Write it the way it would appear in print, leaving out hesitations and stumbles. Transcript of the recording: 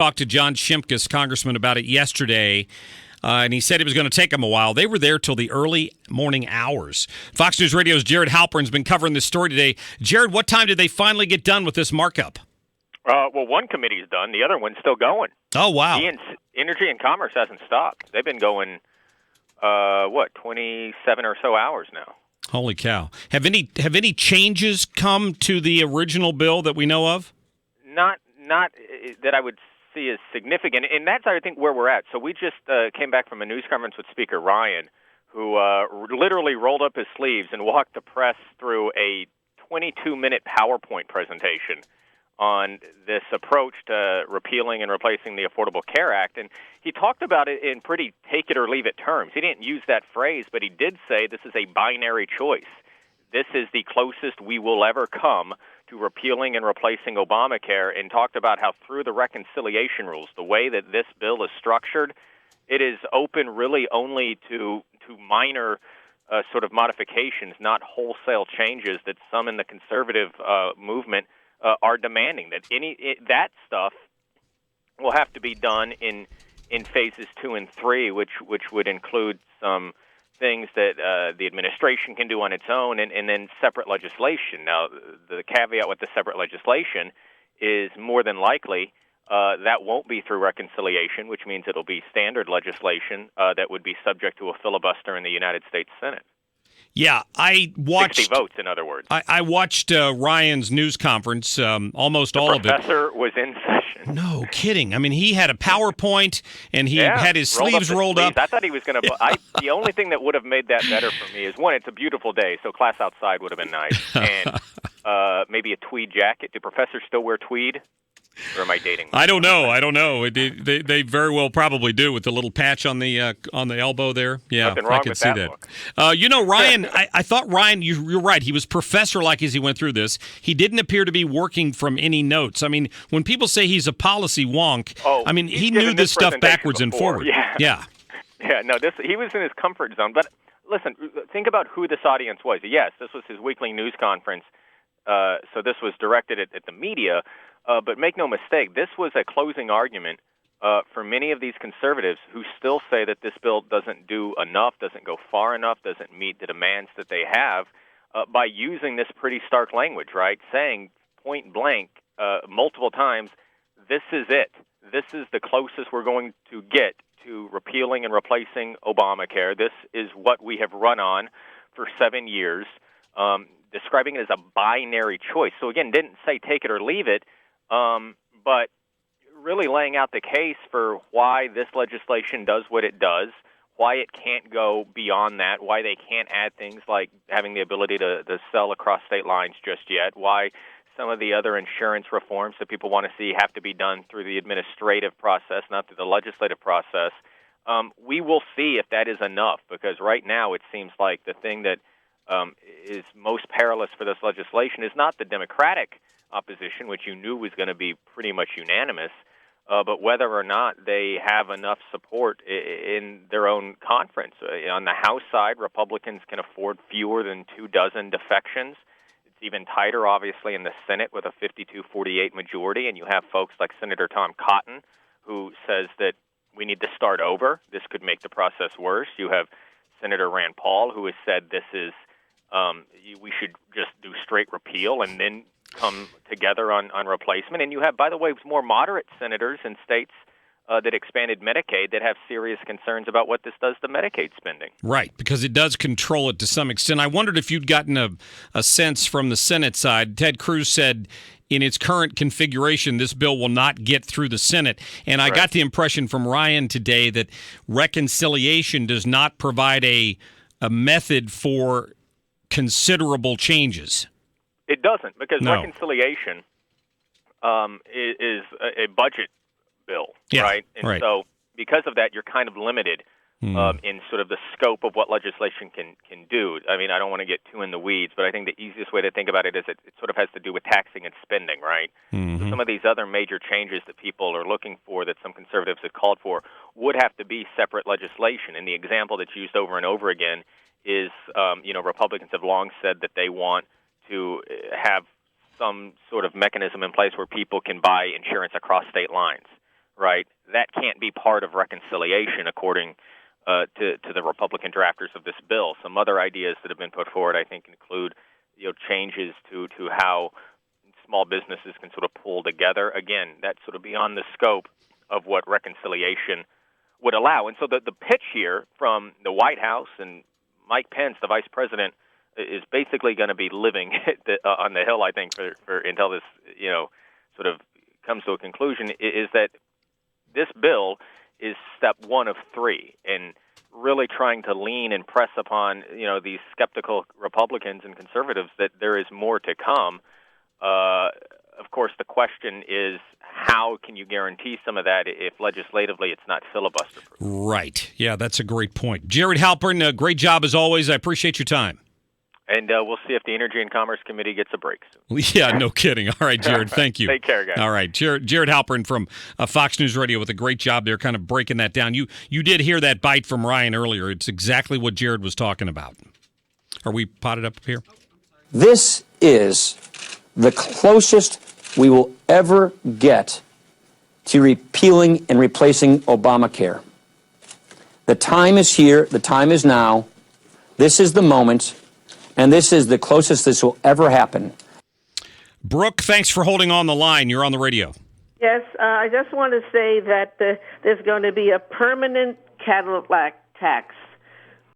Talked to John Shimkus, congressman, about it yesterday, and he said it was going to take him a while. They were there till the early morning hours. Fox News Radio's Jared Halpern's been covering this story today. Jared, what time did they finally get done with this markup? Well, one committee's done. The other one's still going. Oh, wow. Energy and Commerce hasn't stopped. They've been going, 27 or so hours now. Holy cow. Have any changes come to the original bill that we know of? Not that I would see as significant, and that's, I think, where we're at. So we just came back from a news conference with Speaker Ryan, who literally rolled up his sleeves and walked the press through a 22-minute PowerPoint presentation on this approach to repealing and replacing the Affordable Care Act. And he talked about it in pretty take-it-or-leave-it terms. He didn't use that phrase, but he did say this is a binary choice. This is the closest we will ever come to repealing and replacing Obamacare, and talked about how through the reconciliation rules, the way that this bill is structured, it is open really only to minor sort of modifications, not wholesale changes that some in the conservative movement are demanding. That stuff will have to be done in phases 2 and 3, which would include some things that the administration can do on its own, and then separate legislation. Now, the caveat with the separate legislation is more than likely that won't be through reconciliation, which means it'll be standard legislation that would be subject to a filibuster in the United States Senate. Yeah, I watched 60 votes, in other words. I watched Ryan's news conference, almost all of it. The professor was in session. No kidding. I mean, he had a PowerPoint, and he had his sleeves rolled up. I thought he was going to. The only thing that would have made that better for me is, one, it's a beautiful day, so class outside would have been nice, and maybe a tweed jacket. Do professors still wear tweed? Or am I dating? I don't know. They very well probably do, with the little patch on the elbow there. Yeah, nothing wrong I can with see that. Ryan, I thought Ryan, you're right. He was professor-like as he went through this. He didn't appear to be working from any notes. I mean, when people say he's a policy wonk, he knew this stuff backwards and forward. Yeah. No, he was in his comfort zone. But listen, think about who this audience was. Yes, this was his weekly news conference, so this was directed at the media. But make no mistake, this was a closing argument for many of these conservatives who still say that this bill doesn't do enough, doesn't go far enough, doesn't meet the demands that they have, by using this pretty stark language, right? Saying point blank multiple times, this is it. This is the closest we're going to get to repealing and replacing Obamacare. This is what we have run on for 7 years, describing it as a binary choice. So again, didn't say take it or leave it, but really laying out the case for why this legislation does what it does, why it can't go beyond that, why they can't add things like having the ability to sell across state lines just yet, why some of the other insurance reforms that people want to see have to be done through the administrative process, not through the legislative process. We will see if that is enough, because right now it seems like the thing that is most perilous for this legislation is not the Democratic opposition, which you knew was going to be pretty much unanimous, but whether or not they have enough support in their own conference. On the House side, Republicans can afford fewer than 24 defections. It's even tighter, obviously, in the Senate with a 52-48 majority, and you have folks like Senator Tom Cotton, who says that we need to start over. This could make the process worse. You have Senator Rand Paul, who has said this is we should just do straight repeal and then come together on replacement. And you have, by the way, more moderate senators in states that expanded Medicaid that have serious concerns about what this does to Medicaid spending. Right, because it does control it to some extent. I wondered if you'd gotten a sense from the Senate side. Ted Cruz said in its current configuration, this bill will not get through the Senate. And I got the impression from Ryan today that reconciliation does not provide a method for considerable changes. It doesn't, because reconciliation is a budget bill, right? And so because of that, you're kind of limited in sort of the scope of what legislation can do. I mean, I don't want to get too in the weeds, but I think the easiest way to think about it is it sort of has to do with taxing and spending, right? Mm-hmm. So some of these other major changes that people are looking for, that some conservatives have called for, would have to be separate legislation. And the example that's used over and over again is, Republicans have long said that they want to have some sort of mechanism in place where people can buy insurance across state lines, right, that can't be part of reconciliation according to the Republican drafters of this bill. Some other ideas that have been put forward, I think, include changes to how small businesses can sort of pull together. Again, that's sort of beyond the scope of what reconciliation would allow. And so the pitch here from the White House and Mike Pence, the vice president, is basically going to be living on the Hill, I think, for until this sort of comes to a conclusion, is that this bill is step one of three in really trying to lean and press upon these skeptical Republicans and conservatives that there is more to come. Of course, the question is, how can you guarantee some of that if legislatively it's not filibuster-proof? Right. Yeah, that's a great point. Jared Halpern, great job as always. I appreciate your time. And we'll see if the Energy and Commerce Committee gets a break soon. Yeah, no kidding. All right, Jared, thank you. Take care, guys. All right, Jared Halpern from Fox News Radio with a great job there kind of breaking that down. You did hear that bite from Ryan earlier. It's exactly what Jared was talking about. Are we potted up here? This is the closest we will ever get to repealing and replacing Obamacare. The time is here. The time is now. This is the moment. And this is the closest this will ever happen. Brooke, thanks for holding on the line. You're on the radio. Yes, I just want to say that there's going to be a permanent Cadillac tax